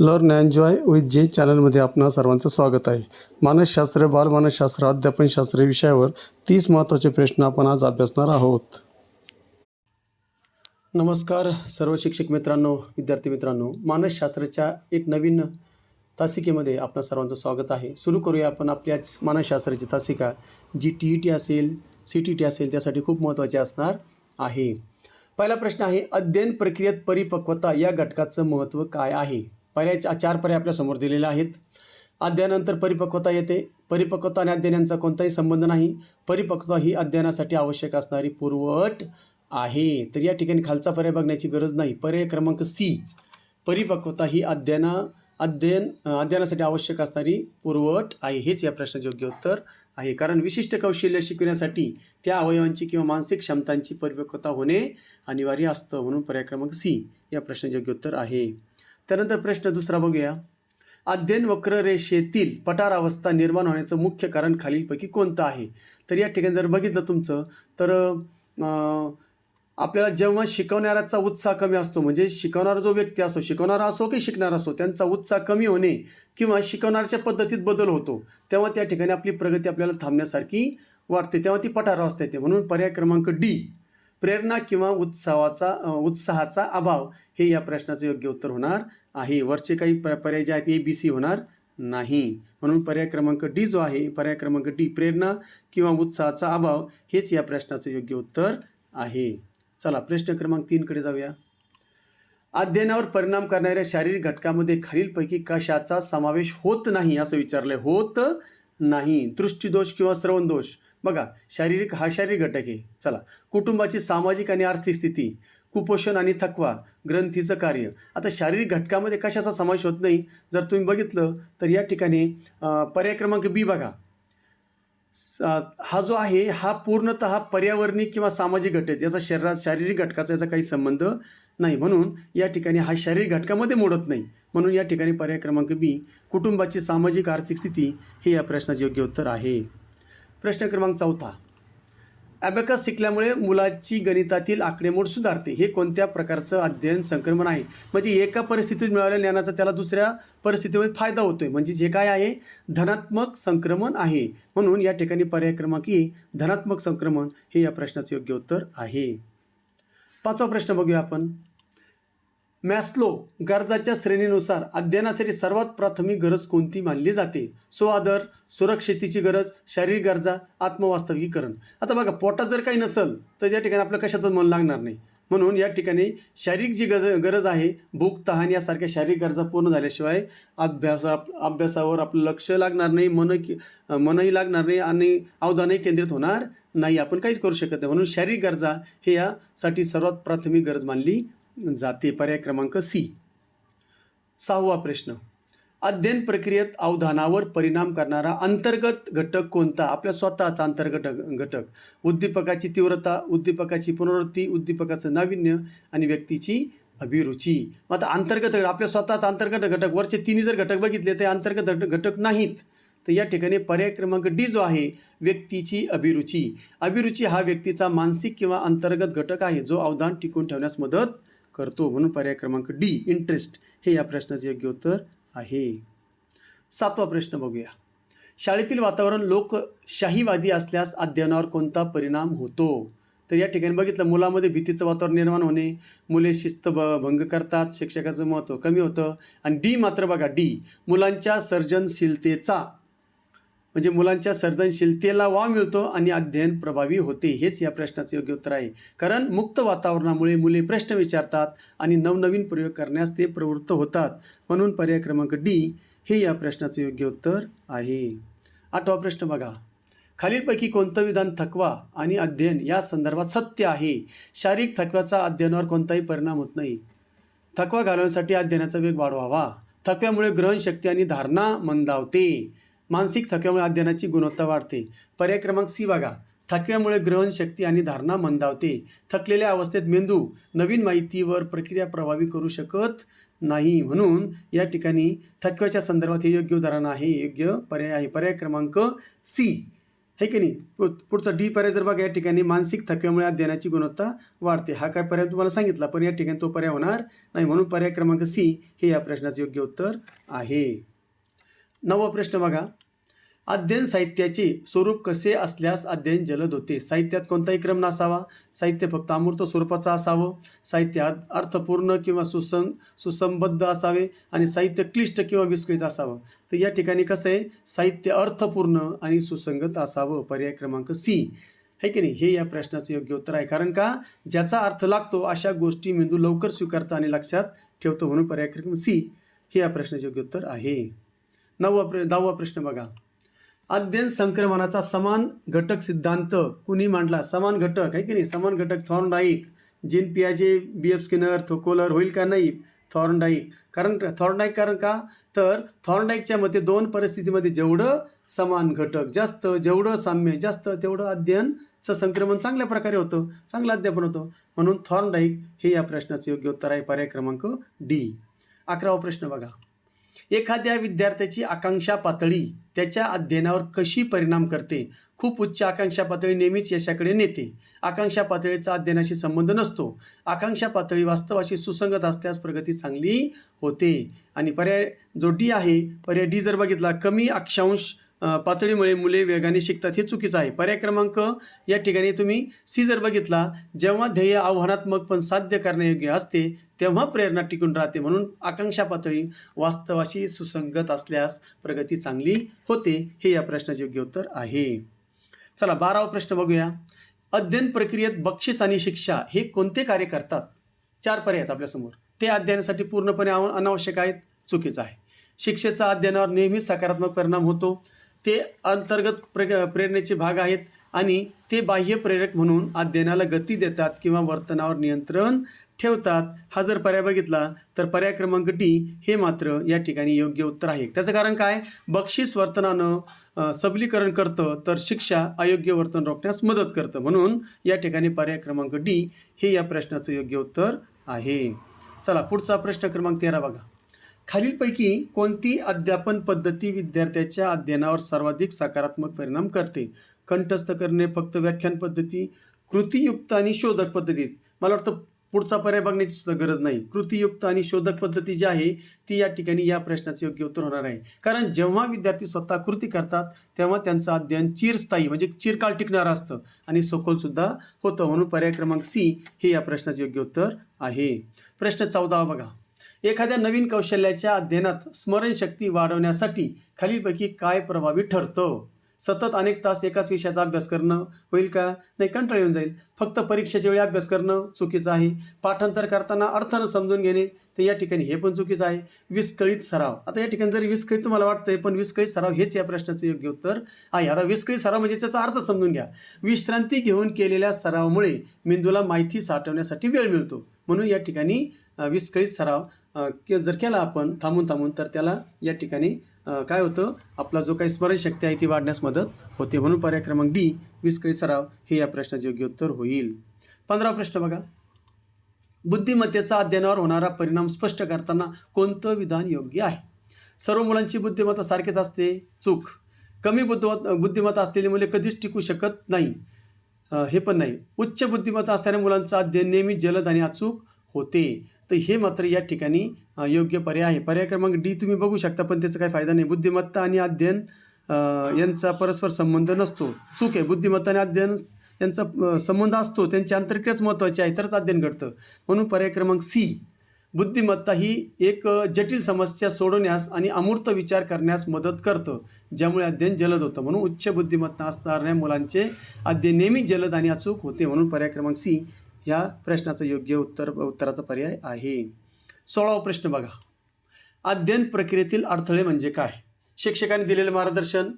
Learn enjoy with J चॅनलमध्ये आपणा सर्वांचं स्वागत आहे. मानसशास्त्र, बालमानसशास्त्र, अध्यापनशास्त्र विषयावर 30 महत्त्वाचे प्रश्न आपण आज अभ्यासणार आहोत. नमस्कार सर्व शिक्षक मित्रांनो, विद्यार्थी मित्रांनो. मानसशास्त्राच्या एक नवीन तासिकेमध्ये आपणा सर्वांचं स्वागत आहे. सुरू करूया आपण आपली आज मानसशास्त्राची तासिका, जी TET असेल, CTT असेल त्यासाठी खूप महत्त्वाची असणार आहे. पहिला प्रश्न आहे, अध्ययन प्रक्रियेत परिपक्वता या घटकाचं महत्त्व काय आहे? चार पर्याय आपल्या समोर दिलेले आहेत. अध्ययनानंतर परिपक्वता येते. परिपक्वता आणि अध्ययन यांचा कोणताही संबंध नाही. परिपक्वता ही अध्ययनासाठी आवश्यक असणारी पूर्वअट आहे. तर या ठिकाणी खालचा पर्याय बघण्याची गरज नाही. पर्याय क्रमांक C, परिपक्वता ही अध्ययनासाठी आवश्यक असणारी पूर्वअट आहे. हेच या प्रश्नाचे योग्य उत्तर आहे. कारण विशिष्ट कौशल्य शिकण्यासाठी त्या अवयवांची किंवा मानसिक क्षमतांची परिपक्वता होणे अनिवार्य असतं. म्हणून पर्याय क्रमांक C या प्रश्नाचे योग्य उत्तर आहे. त्यानंतर प्रश्न दुसरा बघूया. अध्ययन वक्ररेषेतील पठारावस्था निर्माण होण्याचं मुख्य कारण खालीलपैकी कोणतं आहे? तर या ठिकाणी जर बघितलं तुमचं तर आपल्याला जेव्हा शिकवणाऱ्याचा उत्साह कमी असतो, म्हणजे शिकवणारा जो व्यक्ती असो, शिकवणारा असो की शिकणारा असो, त्यांचा उत्साह कमी होणे किंवा शिकवणाऱ्याच्या पद्धतीत बदल होतो, तेव्हा त्या ठिकाणी आपली प्रगती आपल्याला थांबण्यासारखी वाटते, तेव्हा ती पठारावस्था येते. म्हणून पर्याय क्रमांक D, प्रेरणा किंवा उत्साहाचा अभाव हे या प्रश्नाचं योग्य उत्तर होणार आहे. वरचे काही पर्याय जे आहेत ABC होणार नाही. म्हणून पर्याय क्रमांक D जो आहे, पर्याय क्रमांक D, प्रेरणा किंवा उत्साहाचा अभाव हेच या प्रश्नाचं योग्य उत्तर आहे. चला प्रश्न क्रमांक 3 कडे जाऊया. अध्ययनावर परिणाम करणाऱ्या शारीरिक घटकामध्ये खालीलपैकी कशाचा समावेश होत नाही असं विचारलंय. होत नाही. दृष्टीदोष किंवा श्रवण दोष. बघा, शारीरिक घटक आहे. चला, कुटुंबाची सामाजिक आणि आर्थिक स्थिती, कुपोषण आणि थकवा, ग्रंथीचं कार्य. आता शारीरिक घटकामध्ये कशाचा समावेश होत नाही जर तुम्ही बघितलं तर या ठिकाणी पर्याय क्रमांक B बघा. हा जो आहे हा पूर्णतः पर्यावरणीय किंवा सामाजिक घटक आहे. याचा शारीरिक घटकाचा याचा काही संबंध नाही. म्हणून या ठिकाणी हा शारीरिक घटकामध्ये मोडत नाही. म्हणून या ठिकाणी पर्याय क्रमांक B, कुटुंबाची सामाजिक आर्थिक स्थिती हे या प्रश्नाचे योग्य उत्तर आहे. प्रश्न क्रमांक 4, ॲबॅकस शिकल्यामुळे मुलाची गणितातील आकडेमोड सुधारते. हे कोणत्या प्रकारचं अध्ययन संक्रमण आहे? म्हणजे एका परिस्थितीत मिळालेल्या ज्ञानाचा त्याला दुसऱ्या परिस्थितीमध्ये फायदा होतोय, म्हणजे जे काय आहे धनात्मक संक्रमण आहे. म्हणून या ठिकाणी पर्याय क्रमांक E, धनात्मक संक्रमण हे या प्रश्नाचे योग्य उत्तर आहे. 5वा प्रश्न बघूया आपण. मॅस्लो गरजाच्या श्रेणीनुसार अध्ययनासाठी सर्वात प्राथमिक गरज कोणती मानली जाते? स्वादर, सुरक्षितेची गरज, शारीरिक गरजा, आत्मवास्तविकीकरण. आता बघा, पोटात जर काही नसेल तर या ठिकाणी आपलं कशातच मन लागणार नाही. म्हणून या ठिकाणी शारीरिक जी गरज आहे, भूक, तहान यासारख्या शारीरिक गरजा पूर्ण झाल्याशिवाय अभ्यासावर आपलं लक्ष लागणार नाही, मनही लागणार नाही आणि अवधानही केंद्रित होणार नाही. आपण काहीच करू शकत नाही. म्हणून शारीरिक गरजा हे यासाठी सर्वात प्राथमिक गरज मानली जाते. पर्याय क्रमांक C. 6वा प्रश्न, अध्ययन प्रक्रियेत अवधानावर परिणाम करणारा अंतर्गत घटक कोणता? आपल्या स्वतःचा अंतर्गत घटक. उद्दीपकाची तीव्रता, उद्दीपकाची पुनरावृत्ती, उद्दीपकाचं नाविन्य आणि व्यक्तीची अभिरुची. मग आता अंतर्गत आपल्या स्वतःचा अंतर्गत घटक, वरचे तिन्ही जर घटक बघितले ते अंतर्गत घटक नाहीत. तर या ठिकाणी पर्याय क्रमांक D जो आहे, व्यक्तीची अभिरुची. अभिरुची हा व्यक्तीचा मानसिक किंवा अंतर्गत घटक आहे जो अवधान टिकून ठेवण्यास मदत करतो. म्हणून पर्याय क्रमांक D, इंटरेस्ट हे या प्रश्नाचे योग्य उत्तर आहे. 7वा प्रश्न बघूया. शाळेतील वातावरण लोकशाहीवादी असल्यास अध्ययनावर कोणता परिणाम होतो? तर या ठिकाणी बघितलं, मुलामध्ये भीतीचं वातावरण निर्माण होणे, मुले शिस्तभंग करतात, शिक्षकाचं महत्त्व कमी होतं. आणि D मात्र बघा, D, मुलांच्या सर्जनशीलतेला वाव मिळतो आणि अध्ययन प्रभावी होते. हेच या प्रश्नाचे योग्य उत्तर आहे. कारण मुक्त वातावरणामुळे मुले प्रश्न विचारतात आणि नवनवीन प्रयोग करण्यास ते प्रवृत्त होतात. म्हणून पर्याय क्रमांक D हे या प्रश्नाचे योग्य उत्तर आहे. 8वा प्रश्न बघा. खालीलपैकी कोणतं विधान थकवा आणि अध्ययन या संदर्भात सत्य आहे? शारीरिक थकव्याचा अध्ययनावर कोणताही परिणाम होत नाही. थकवा घालवण्यासाठी अध्ययनाचा वेग वाढवावा. थकव्यामुळे ग्रहणशक्ती आणि धारणा मंदावते. मानसिक थकव्यामुळे अध्ययनाची गुणवत्ता वाढते. पर्याय क्रमांक C बघा. थकव्यामुळे ग्रहणशक्ती आणि धारणा मंदावते. थकलेल्या अवस्थेत मेंदू नवीन माहितीवर प्रक्रिया प्रभावी करू शकत नाही. म्हणून या ठिकाणी थकव्याच्या संदर्भात हे योग्य उदाहरण आहे, योग्य पर्याय आहे. पर्याय क्रमांक C है की नाही. पुढचा डी पर्याय जर बघा, या ठिकाणी मानसिक थकव्यामुळे अध्ययनाची गुणवत्ता वाढते. हा काय पर्याय तुम्हाला सांगितला, पण या ठिकाणी तो पर्याय होणार नाही. म्हणून पर्याय क्रमांक सी हे या प्रश्नाचे योग्य उत्तर आहे. 9वा प्रश्न बघा, अध्ययन साहित्याचे स्वरूप कसे असल्यास अध्ययन जलद होते. साहित्यात कोणताही क्रम नसावा, साहित्य फक्त अमूर्त स्वरूपाचं असावं, साहित्य अर्थपूर्ण किंवा सुसंबद्ध असावे आणि साहित्य क्लिष्ट किंवा विस्कळीत असावं. तर या ठिकाणी कसं आहे, साहित्य अर्थपूर्ण आणि सुसंगत असावं. पर्याय क्रमांक सी है की नाही, हे या प्रश्नाचं योग्य उत्तर आहे. कारण का, ज्याचा अर्थ लागतो अशा गोष्टी मेंदू लवकर स्वीकारतो आणि लक्षात ठेवतो. म्हणून पर्याय क्रमांक सी हे या प्रश्नाचे योग्य उत्तर आहे. 10वा प्रश्न बघा, अध्ययन संक्रमणाचा समान घटक सिद्धांत कुणी मांडला. समान घटक आहे की नाही, समान घटक थॉर्नडाईक, जीन पियाजे, बी.एफ. स्किनर, कोलर होईल का नाही थॉर्नडाईक. कारण का, तर थॉर्नडाईकच्या मते 2 परिस्थितीमध्ये जेवढं समान घटक जास्त, जेवढं साम्य जास्त, तेवढं अध्ययनचं संक्रमण चांगल्या प्रकारे होतं, चांगलं अध्यापन होतं. म्हणून थॉर्नडाईक हे या प्रश्नाचं योग्य उत्तर आहे. पर्याय क्रमांक डी. 11वा प्रश्न बघा, एखाद्या विद्यार्थ्याची आकांक्षा पातळी त्याच्या अध्ययनावर कशी परिणाम करते. खूप उच्च आकांक्षा पातळी नेहमीच यशाकडे नेते. आकांक्षा पातळीचा अध्ययनाशी संबंध नसतो. आकांक्षा पातळी वास्तवाशी सुसंगत असल्यास प्रगती चांगली होते. आणि पर्याय जो डी आहे, पर्याय डी जर बघितला, कमी अक्षांश पातळीमुळे मुले वेगाने शिकतात, हे चुकीचं आहे. पर्याय क्रमांक या ठिकाणी तुम्ही सी जर बघितला, जेव्हा ध्येय आव्हानात्मक पण साध्य करण्यायोग्य असते तेव्हा प्रेरणा टिकून राहते. म्हणून आकांक्षा पातळी वास्तवाशी सुसंगत असल्यास प्रगती चांगली होते. हे या प्रश्नाचे योग्य उत्तर आहे. चला 12वा प्रश्न बघूया, अध्ययन प्रक्रियेत बक्षीस आणि शिक्षा हे कोणते कार्य करतात. 4 पर्याय आहेत आपल्यासमोर. ते अध्ययनासाठी पूर्णपणे अनावश्यक आहेत, चुकीचं आहे. शिक्षेचा अध्ययनावर नेहमीच सकारात्मक परिणाम होतो. ते अंतर्गत प्रेरणेचे भाग आहेत आणि ते बाह्य प्रेरक म्हणून अध्ययनाला गती देतात किंवा वर्तनावर नियंत्रण ठेवतात. हा जर पर्याय बघितला तर पर्याय डी हे मात्र या ठिकाणी योग्य उत्तर आहे. त्याचं कारण काय, बक्षीस वर्तनानं सबलीकरण करतं, तर शिक्षा अयोग्य वर्तन रोखण्यास मदत करतं. म्हणून या ठिकाणी पर्याय क्रमांक डी हे या प्रश्नाचं योग्य उत्तर आहे. चला पुढचा प्रश्न क्रमांक 13 बघा, खालीलपैकी कोणती अध्यापन पद्धती विद्यार्थ्याच्या अध्ययनावर सर्वाधिक सकारात्मक परिणाम करते. कंठस्थ करणे, फक्त व्याख्यान पद्धती, कृतीयुक्त आणि शोधक पद्धतीत. मला वाटतं पुढचा पर्याय बघण्याची सुद्धा गरज नाही. कृतीयुक्त आणि शोधक पद्धती जी आहे ती या ठिकाणी या प्रश्नाचे योग्य उत्तर होणार आहे. कारण जेव्हा विद्यार्थी स्वतः कृती करतात तेव्हा त्यांचं अध्ययन चिरस्थायी म्हणजे चिरकाळ टिकणारं असतं आणि सखोल सुद्धा होतं. म्हणून पर्याय क्रमांक सी हे या प्रश्नाचे योग्य उत्तर आहे. प्रश्न 14 बघा, एखाद्या नवीन कौशल्याच्या अध्ययनात स्मरणशक्ती वाढवण्यासाठी खालीलपैकी काय प्रभावी ठरतं. सतत अनेक तास एकाच विषयाचा अभ्यास करणं होईल का, नाही, कंटाळ येऊन जाईल. फक्त परीक्षेच्या वेळी अभ्यास करणं चुकीचं आहे. पाठांतर करताना अर्थानं समजून घेणे, तर या ठिकाणी हे पण चुकीचं आहे. विस्कळीत सराव, आता या ठिकाणी जरी विस्कळीत तुम्हाला वाटतंय पण विस्कळीत सराव हेच या प्रश्नाचं योग्य उत्तर आहे. आता विस्कळीत सराव म्हणजे त्याचा अर्थ समजून घ्या. विश्रांती घेऊन केलेल्या सरावामुळे मेंदूला माहिती साठवण्यासाठी वेळ मिळतो. म्हणून या ठिकाणी विस्कळीत सराव जर केला आपण थांबून तर त्याला या ठिकाणी काय होतं, आपला जो काही स्मरणशक्ती आहे ती वाढण्यास मदत होते. म्हणून पर्याय क्रमांक डी विस्कळीत सराव हे या प्रश्नाचे योग्य उत्तर होईल. 15वा प्रश्न बघा, बुद्धिमत्तेचा अध्ययनावर होणारा परिणाम स्पष्ट करताना कोणतं विधान योग्य आहे. सर्व मुलांची बुद्धिमत्ता सारखीच असते, चूक. कमी बुद्धिमत्ता असलेली मुले कधीच टिकू शकत नाही, हे पण नाही. उच्च बुद्धिमत्ता असणाऱ्या मुलांचं अध्ययन नेहमी जलद आणि अचूक होते. तर हे मात्र या ठिकाणी योग्य पर्याय आहे. पर्याय क्रमांक डी तुम्ही बघू शकता पण त्याचा काही फायदा नाही. बुद्धिमत्ता आणि अध्ययन यांचा परस्पर संबंध नसतो, चूक आहे. बुद्धिमत्ता आणि अध्ययन यांचा संबंध असतो, त्यांची आंतरक्रियाच महत्त्वाची आहे तरच अध्ययन घडतं. म्हणून पर्याय क्रमांक सी, बुद्धिमत्ता ही एक जटिल समस्या सोडवण्यास आणि अमूर्त विचार करण्यास मदत करतं, ज्यामुळे अध्ययन जलद होतं. म्हणून उच्च बुद्धिमत्ता असणाऱ्या मुलांचे अध्ययन नेहमी जलद आणि अचूक होते. म्हणून पर्याय क्रमांक सी या प्रश्नाचं योग्य उत्तराचा पर्याय आहे. 16वा प्रश्न बघा, अध्ययन प्रक्रियेतील अडथळे म्हणजे काय. शिक्षकांनी दिलेले मार्गदर्शन,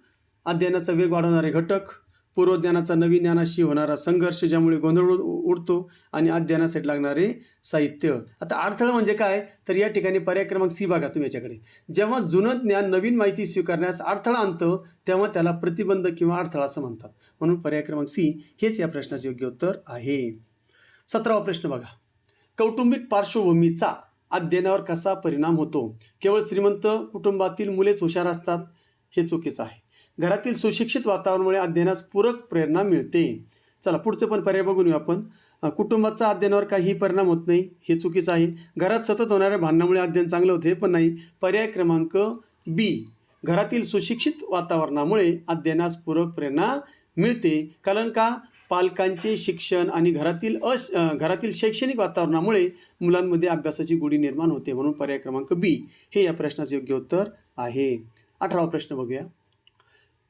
अध्ययनाचा वेग वाढवणारे घटक, पूर्वज्ञानाचा नवीन ज्ञानाशी होणारा संघर्ष ज्यामुळे गोंधळ उडतो आणि अध्ययनासाठी लागणारे साहित्य. आता अडथळा म्हणजे काय, तर या ठिकाणी पर्याय क्रमांक सी बघा तुम्ही याच्याकडे. जेव्हा जुनं ज्ञान नवीन माहिती स्वीकारण्यास अडथळा आणतं तेव्हा त्याला प्रतिबंध किंवा अडथळा असं म्हणतात. म्हणून पर्याय क्रमांक सी हेच या प्रश्नाचे योग्य उत्तर आहे. 17वा प्रश्न बघा, कौटुंबिक पार्श्वभूमीचा अध्ययनावर कसा परिणाम होतो. केवळ श्रीमंत कुटुंबातील मुलेच हुशार असतात, हे चुकीचं आहे. घरातील सुशिक्षित वातावरणामुळे अध्ययनास पूरक प्रेरणा मिळते. चला पुढचं पण पर्याय बघून येऊ आपण. कुटुंबाचा अध्ययनावर काही परिणाम होत नाही, हे चुकीचं आहे. घरात सतत होणाऱ्या भांडणामुळे अध्ययन चांगलं होते, हे पण नाही. पर्याय क्रमांक बी, घरातील सुशिक्षित वातावरणामुळे अध्ययनास पूरक प्रेरणा मिळते. कारण का? पालकांचे शिक्षण आणि घरातील शैक्षणिक वातावरणामुळे मुलांमध्ये अभ्यासाची गोडी निर्माण होते. म्हणून पर्याय क्रमांक बी हे या प्रश्नाचे योग्य उत्तर आहे. 18वा प्रश्न बघूया.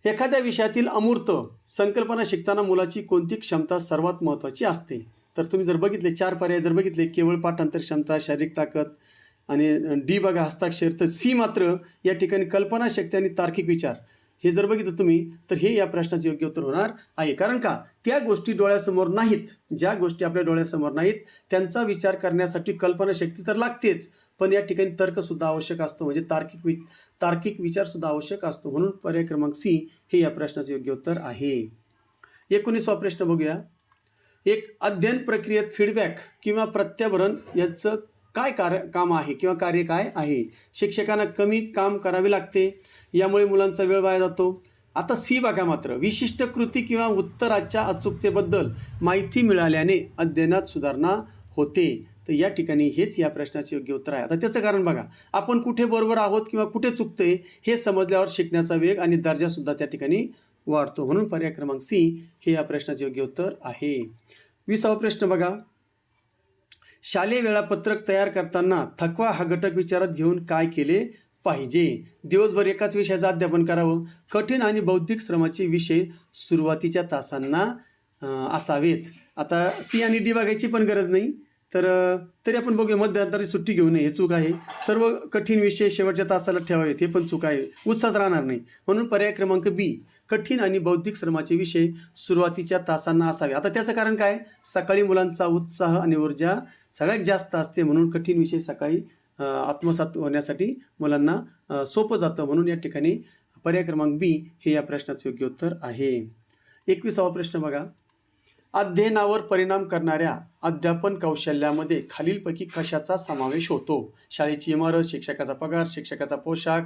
एखाद्या विषयातील अमूर्त संकल्पना शिकताना मुलाची कोणती क्षमता सर्वात महत्त्वाची असते? तर तुम्ही जर बघितले 4 पर्याय जर बघितले, केवळ पाठांतर क्षमता, शारीरिक ताकद आणि डी बघा हस्ताक्षर, तर सी मात्र या ठिकाणी कल्पनाशक्ती आणि तार्किक विचार. हे जर बघितलं तुम्ही तर हे या प्रश्नाचे योग्य उत्तर होणार आहे. कारण का? त्या गोष्टी डोळ्यासमोर नाहीत, ज्या गोष्टी आपल्या डोळ्यासमोर नाहीत त्यांचा विचार करण्यासाठी कल्पनाशक्ती तर लागतेच, पण या ठिकाणी तर्कसुद्धा आवश्यक असतो, म्हणजे तार्किक विचारसुद्धा आवश्यक असतो. म्हणून पर्याय क्रमांक सी हे या प्रश्नाचे योग्य उत्तर आहे. 19वा प्रश्न बघूया. एक अध्ययन प्रक्रियेत फीडबॅक किंवा प्रत्याभरण याचं काय काम आहे किंवा कार्य काय आहे? शिक्षकांना कमी काम करावे लागते, यामुळे मुलांचा वेळ वाया जातो. आता सी बघा मात्र, विशिष्ट कृती किंवा उत्तराच्या अचूकतेबद्दल माहिती मिळाल्याने अध्ययनात सुधारणा होते. तर या ठिकाणी हेच या प्रश्नाचे योग्य उत्तर आहे. आता त्याचं कारण बघा, आपण कुठे बरोबर आहोत किंवा कुठे चुकते हे समजल्यावर शिकण्याचा वेग आणि दर्जासुद्धा त्या ठिकाणी वाढतो. म्हणून पर्याय क्रमांक सी हे या प्रश्नाचे योग्य उत्तर आहे. 20वा प्रश्न बघा. शालेय वेळापत्रक तयार करताना थकवा हा घटक विचारात घेऊन काय केले पाहिजे? दिवसभर एकाच विषयाचं अध्यापन करावं. कठीण आणि बौद्धिक श्रमाचे विषय सुरुवातीच्या तासांना असावेत. आता सी आणि डी बघायची पण गरज नाही, तर तरी आपण बघूया. मध्यंतरी सुट्टी घेऊ नये, हे चूक आहे. सर्व कठीण विषय शेवटच्या तासाला ठेवावेत, हे पण चूक आहे. उत्साह राहणार नाही. म्हणून पर्याय क्रमांक बी, कठीण आणि बौद्धिक श्रमाचे विषय सुरुवातीच्या तासांना असावे. आता त्याचं कारण काय? सकाळी मुलांचा उत्साह आणि ऊर्जा सगळ्यात जास्त असते, म्हणून कठीण विषय सकाळी आत्मसात होण्यासाठी मुलांना सोपं जातं. म्हणून या ठिकाणी पर्याय क्रमांक बी हे या प्रश्नाचे योग्य उत्तर आहे. 21वा प्रश्न बघा. अध्ययनावर परिणाम करणाऱ्या अध्यापन कौशल्यामध्ये खालीलपैकी कशाचा समावेश होतो? शाळेची इमारत, शिक्षकाचा पगार, शिक्षकाचा पोशाख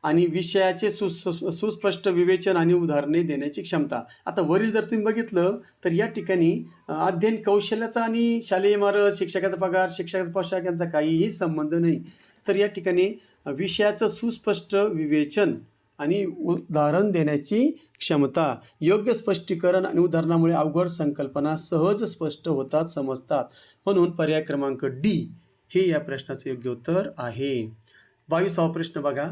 आणि विषयाचे सुस्पष्ट विवेचन आणि उदाहरणे देण्याची क्षमता. आता वरील जर तुम्ही बघितलं तर या ठिकाणी अध्ययन कौशल्याचा आणि शालेय इमारत, शिक्षकाचा पगार, शिक्षकाचा पोशाख यांचा काहीही संबंध नाही. तर या ठिकाणी विषयाचं सुस्पष्ट विवेचन आणि उदाहरण देण्याची क्षमता, योग्य स्पष्टीकरण आणि उदाहरणामुळे अवघड संकल्पना सहज स्पष्ट होतात, समजतात. म्हणून पर्याय क्रमांक डी हे या प्रश्नाचे योग्य उत्तर आहे. 22वा प्रश्न बघा.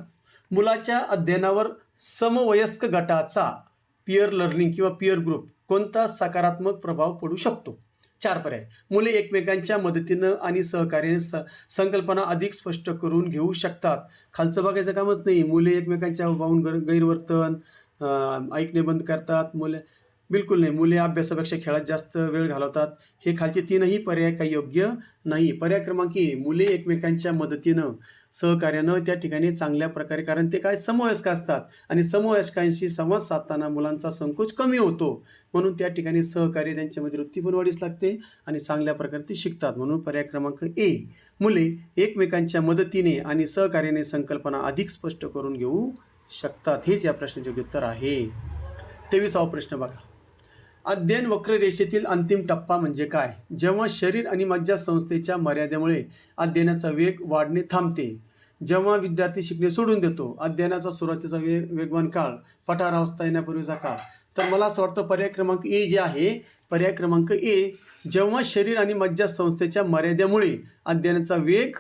मुलाच्या अध्ययनावर समवयस्क गटाचा पियर लर्निंग किंवा पियर ग्रुप कोणता सकारात्मक प्रभाव पडू शकतो? 4 पर्याय. मुले एकमेकांच्या मदतीनं आणि सहकार्याने संकल्पना अधिक स्पष्ट करून घेऊ शकतात. खालचं बघायचं कामच नाही. मुले एकमेकांच्या पाहून गैरवर्तन, ऐकणे बंद करतात. मुले बिलकुल नाही. मुले अभ्यासापेक्षा खेळात जास्त वेळ घालवतात. हे खालचे 3ही पर्याय काही योग्य नाही. पर्याय क्रमांक ए, मुले एकमेकांच्या मदतीनं सहकार्यानं त्या ठिकाणी चांगल्या प्रकारे, कारण ते काय समवयस्क असतात आणि समवयस्कांशी संवाद साधताना मुलांचा संकोच कमी होतो, म्हणून त्या ठिकाणी सहकार्य त्यांच्यामध्ये वृत्ती पण वाढीस लागते आणि चांगल्या प्रकारे ते शिकतात. म्हणून पर्याय क्रमांक ए, मुले एकमेकांच्या मदतीने आणि सहकार्याने संकल्पना अधिक स्पष्ट करून घेऊ शकतात. हेच या प्रश्नाचे उत्तर आहे. 23वा प्रश्न बघा. अध्ययन वक्ररेषेतील अंतिम टप्पा म्हणजे काय? जेव्हा शरीर आणि मज्जासंस्थेच्या मर्यादेमुळे अध्ययनाचा वेग वाढणे थांबते. जेव्हा विद्यार्थी शिकणे सोडून देतो. अध्ययनाचा सुरुवातीचा वेगवान काळ, पठारावस्था येण्यापूर्वीचा काळ. तर मला असं वाटतं पर्याय क्रमांक ए जे आहे, पर्याय क्रमांक ए, जेव्हा शरीर आणि मज्जासंस्थेच्या मर्यादेमुळे अध्ययनाचा वेग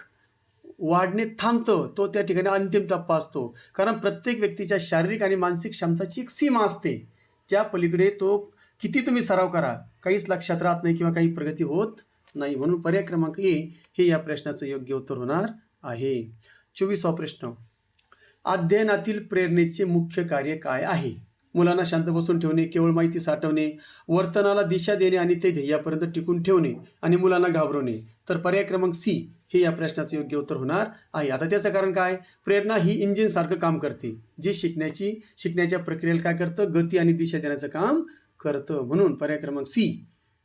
वाढणे थांबतं, तो त्या ठिकाणी अंतिम टप्पा असतो. कारण प्रत्येक व्यक्तीच्या शारीरिक आणि मानसिक क्षमताची एक सीमा असते, त्या पलीकडे तो किती तुम्ही सराव करा काहीच लक्षात राहत नाही किंवा काही प्रगती होत नाही. म्हणून पर्याय क्रमांक ए हे या प्रश्नाचं योग्य उत्तर होणार आहे. 24वा प्रश्न. अध्ययनातील प्रेरणेचे मुख्य कार्य काय आहे? मुलांना शांत बसून ठेवणे, केवळ माहिती साठवणे, वर्तनाला दिशा देणे आणि ते ध्येयापर्यंत टिकून ठेवणे आणि मुलांना घाबरवणे. तर पर्याय क्रमांक सी हे या प्रश्नाचे योग्य उत्तर होणार आहे. आता त्याचं कारण काय? प्रेरणा ही इंजिनसारखं काम करते, जे शिकण्याच्या प्रक्रियेला काय करतं? गती आणि दिशा देण्याचं काम करतं. म्हणून पर्याय क्रमांक सी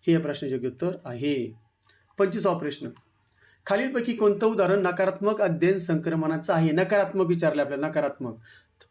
हे या प्रश्नाचे योग्य उत्तर आहे. 25वा प्रश्न. खालीलपैकी कोणतं उदाहरण नकारात्मक अध्ययन संक्रमणाचं आहे? नकारात्मक विचारले आपल्याला, नकारात्मक.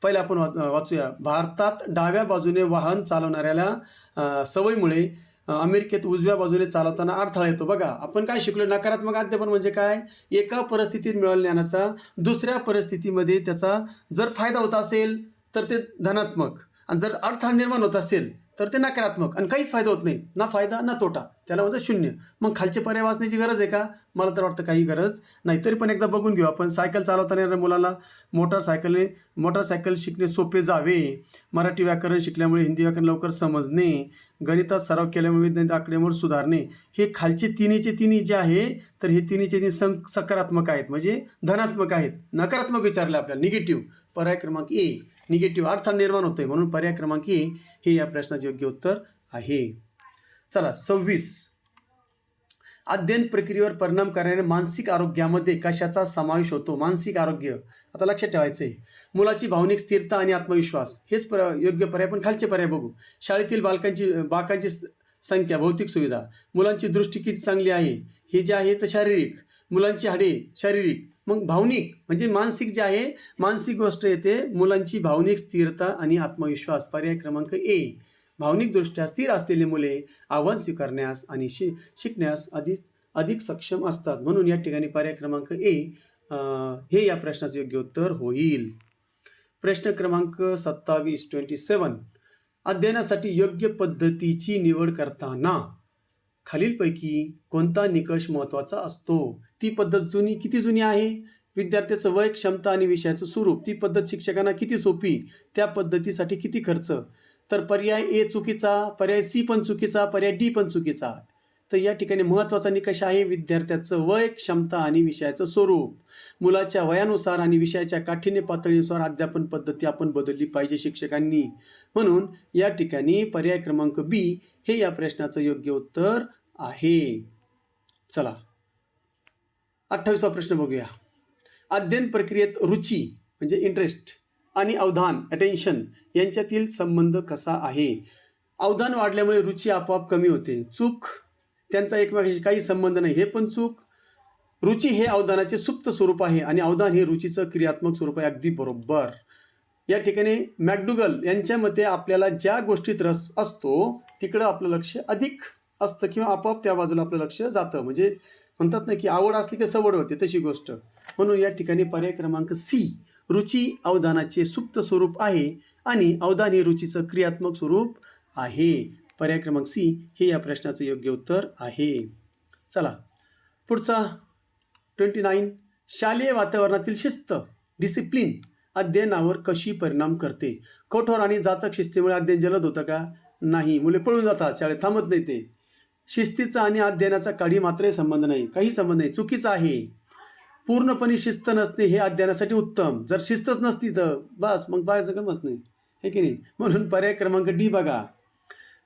पहिले आपण वाचूया. भारतात डाव्या बाजूने वाहन चालवणाऱ्याला सवयीमुळे अमेरिकेत उजव्या बाजूने चालवताना अडथळा येतो. बघा, आपण काय शिकलो? नकारात्मक अध्यापन म्हणजे काय? एका परिस्थितीत मिळालेल्या ज्ञानाचा दुसऱ्या परिस्थितीमध्ये त्याचा जर फायदा होत असेल तर ते धनात्मक, आणि जर अडथळा निर्माण होत असेल तर ते नकारात्मक, आणि काहीच फायदा होत नाही, ना फायदा ना तोटा, त्याला म्हणतात शून्य. मग खालचे पर्याय वाचण्याची गरज आहे का? मला तर वाटतं काही गरज नाही. तरी पण एकदा बघून घेऊ आपण. सायकल चालवताना येणाऱ्या मुलाला मोटारसायकल शिकणे सोपे जावे, मराठी व्याकरण शिकल्यामुळे हिंदी व्याकरण लवकर समजणे, गणितात सराव केल्यामुळे वैज्ञानिक आकडेमोड सुधारणे. हे खालचे तिन्ही जे आहे तर हे तिन्ही सकारात्मक आहेत, म्हणजे धनात्मक आहेत. नकारात्मक विचारले आपल्याला, निगेटिव्ह. पर्याय क्रमांक ए, निगेटिव्ह, अडथळा निर्माण होतोय, म्हणून पर्याय क्रमांक ए हे या प्रश्नाचे योग्य उत्तर आहे. चला 26. अध्ययन प्रक्रियेवर परिणाम करणाऱ्या मानसिक आरोग्यामध्ये कशाचा समावेश होतो? मानसिक आरोग्य. आता लक्षात ठेवायचं आहे, मुलाची भावनिक स्थिरता आणि आत्मविश्वास हेच योग्य पर्याय. पण खालचे पर्याय बघू. शाळेतील बालकांची संख्या, भौतिक सुविधा, मुलांची दृष्टी किती चांगली आहे, हे जे आहे तर शारीरिक, मुलांची हाडे शारीरिक. मग भावनिक म्हणजे मानसिक जे आहे, मानसिक गोष्ट येते, मुलांची भावनिक स्थिरता आणि आत्मविश्वास. पर्याय क्रमांक ए. भावनिकदृष्ट्या स्थिर असलेली मुले आव्हान स्वीकारण्यास आणि शिकण्यास अधिक सक्षम असतात, म्हणून या ठिकाणी पर्याय क्रमांक ए हे या प्रश्नाचे योग्य उत्तर होईल. प्रश्न क्रमांक 27. अध्ययनासाठी योग्य पद्धतीची निवड करताना खालीलपैकी कोणता निकष महत्त्वाचा असतो? ती पद्धत किती जुनी आहे, विद्यार्थ्याचं वय, क्षमता आणि विषयाचं स्वरूप, ती पद्धत शिक्षकांना किती सोपी, त्या पद्धतीसाठी किती खर्च. तर पर्याय ए चुकीचा, पर्याय सी पण चुकीचा, पर्याय डी पण चुकीचा. तर या ठिकाणी महत्त्वाचा निकष आहे विद्यार्थ्याचं वय, क्षमता आणि विषयाचं स्वरूप. मुलाच्या वयानुसार आणि विषयाच्या काठीण्य पातळीनुसार अध्यापन पद्धती आपण बदलली पाहिजे शिक्षकांनी, म्हणून या ठिकाणी पर्याय क्रमांक बी हे या प्रश्नाचं योग्य उत्तर आहे. चला 28वा प्रश्न बघूया. अध्ययन प्रक्रियेत रुची म्हणजे इंटरेस्ट आणि अवधान अटेन्शन यांच्यातील संबंध कसा आहे? अवधान वाढल्यामुळे रुची आपोआप कमी होते. चूक, त्यांचा एकमेकांशी काही संबंध नाही, हे पण चूक. रुची हे अवधानाचे सुप्त स्वरूप आहे आणि अवधान हे रुचीचं क्रियात्मक स्वरूप आहे. अगदी बरोबर. या ठिकाणी मॅकडुगल यांच्या मते आपल्याला ज्या गोष्टीत रस असतो तिकडं आपलं लक्ष अधिक असतं किंवा आपोआप त्या बाजूला आपलं लक्ष जातं. म्हणजे म्हणतात ना की आवड असली की सवड होते, तशी गोष्ट. म्हणून या ठिकाणी पर्याय क्रमांक सी, रुची अवधानाचे सुप्त स्वरूप आहे आणि अवधान हे रुचीचं क्रियात्मक स्वरूप आहे. पर्याय क्रमांक सी हे या प्रश्नाचं योग्य उत्तर आहे. चला पुढचा 29. शालेय वातावरणातील शिस्त डिसिप्लिन अध्ययनावर कशी परिणाम करते? कठोर आणि जाचक शिस्तीमुळे अध्ययन जलद होतं का? नाही, मुले पळून जातात, शाळेत थांबत नाही ते. शिस्तीचा आणि अध्ययनाचा काही मात्र संबंध नाही, काही संबंध नाही, चुकीचं आहे. पूर्णपणे शिस्त नसणे हे अध्ययनासाठी उत्तम. जर शिस्तच नसती तर बस मग पाहायचं कामच नाही, हे की नाही. म्हणून पर्याय क्रमांक डी बघा.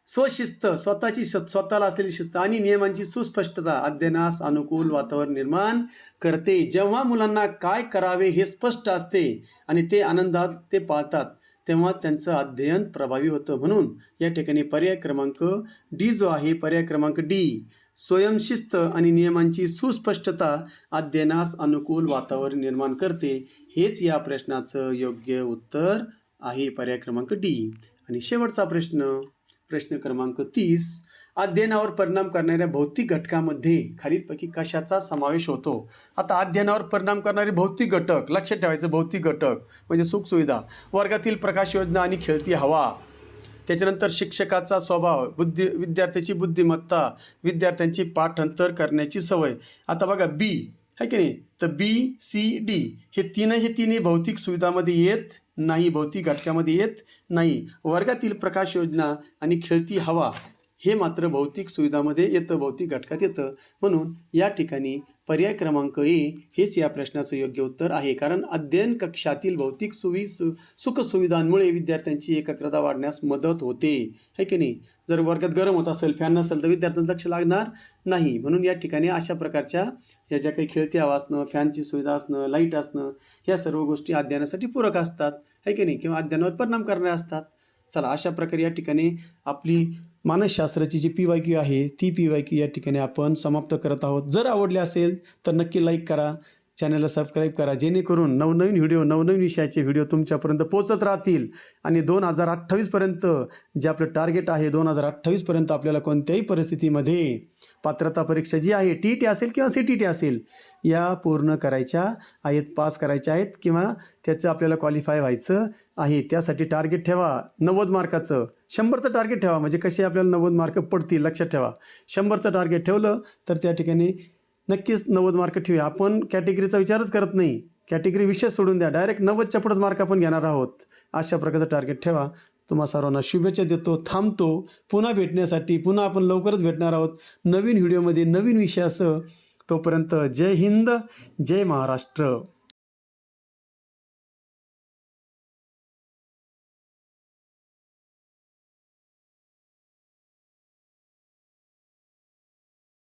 स्वशिस्त, स्वतःला असलेली शिस्त आणि नियमांची सुस्पष्टता अध्ययनास अनुकूल वातावरण निर्माण करते. जेव्हा मुलांना काय करावे हे स्पष्ट असते आणि ते आनंदात ते पाळतात, तेव्हा त्यांचं अध्ययन प्रभावी होतं. म्हणून या ठिकाणी पर्याय क्रमांक डी जो आहे, पर्याय क्रमांक डी, स्वयंशिस्त आणि नियमांची सुस्पष्टता अध्ययनास अनुकूल वातावरण निर्माण करते, हेच या प्रश्नाचं योग्य उत्तर आहे. पर्याय क्रमांक डी. आणि शेवटचा प्रश्न क्रमांक 30. अध्ययनावर परिणाम करणाऱ्या भौतिक घटकामध्ये खालीलपैकी कशाचा समावेश होतो? आता अध्ययनावर परिणाम करणारे भौतिक घटक लक्षात ठेवायचं. भौतिक घटक म्हणजे सुखसुविधा, वर्गातील प्रकाश योजना आणि खेळती हवा, त्याच्यानंतर शिक्षकाचा स्वभाव, विद्यार्थ्याची बुद्धिमत्ता, विद्यार्थ्यांची पाठांतर करण्याची सवय. आता बघा बी आहे की नाही, तर बी सी डी हे तिन्ही भौतिक सुविधामध्ये येत नाही, भौतिक घटकामध्ये येत नाही. वर्गातील प्रकाश योजना आणि खेळती हवा हे मात्र भौतिक सुविधामध्ये येतं, भौतिक घटकात येतं. म्हणून या ठिकाणी पर्याय क्रमांक ए हेच या प्रश्नाचं योग्य उत्तर आहे. कारण अध्ययन कक्षातील भौतिक सुखसुविधांमुळे विद्यार्थ्यांची एकाग्रता वाढण्यास मदत होते, है की नाही. जर वर्गात गरम होत असेल, फॅन नसेल तर विद्यार्थ्यांचं लक्ष लागणार नाही. म्हणून या ठिकाणी अशा प्रकारच्या ह्या ज्या काही खेळती हवा असणं, फॅनची सुविधा असणं, लाईट असणं, ह्या सर्व गोष्टी अध्ययनासाठी पूरक असतात, है की नाही, किंवा अध्ययनावर परिणाम करणाऱ्या असतात. चला अशा प्रकारे या ठिकाणी आपली मानसशास्त्राची जी PYQ आहे ती PYQ या ठिकाणी आपण समाप्त करत आहोत. जर आवडले असेल तर नक्की लाईक करा, चॅनलला सबस्क्राईब करा, जेणेकरून नवनवीन व्हिडिओ, नवनवीन विषयाचे व्हिडिओ तुमच्यापर्यंत पोहोचत राहतील. आणि 2028पर्यंत जे आपलं टार्गेट आहे, 2028पर्यंत आपल्याला कोणत्याही परिस्थितीमध्ये पात्रता परीक्षा जी आहे, TET असेल किंवा CTT असेल, या पूर्ण करायच्या आहेत, पास करायच्या आहेत किंवा त्याचं आपल्याला क्वालिफाय व्हायचं आहे. त्यासाठी टार्गेट ठेवा 90 मार्काचं. 100चं टार्गेट ठेवा, म्हणजे कसे आपल्याला 90 मार्क पडतील लक्षात ठेवा. 100चं टार्गेट ठेवलं तर त्या ठिकाणी नक्कीच 90 मार्क ठेवूया. आपण कॅटेगरीचा विचारच करत नाही, कॅटेगरी विषय सोडून द्या, डायरेक्ट 90च्या पुढंच मार्क आपण घेणार आहोत. अशा प्रकारचं टार्गेट ठेवा. तुम्हा सर्वांना शुभेच्छा देतो, थांबतो. पुन्हा भेटण्यासाठी पुन्हा आपण लवकरच भेटणार आहोत नवीन व्हिडिओमध्ये, नवीन विषयासह. तोपर्यंत जय हिंद, जय महाराष्ट्र.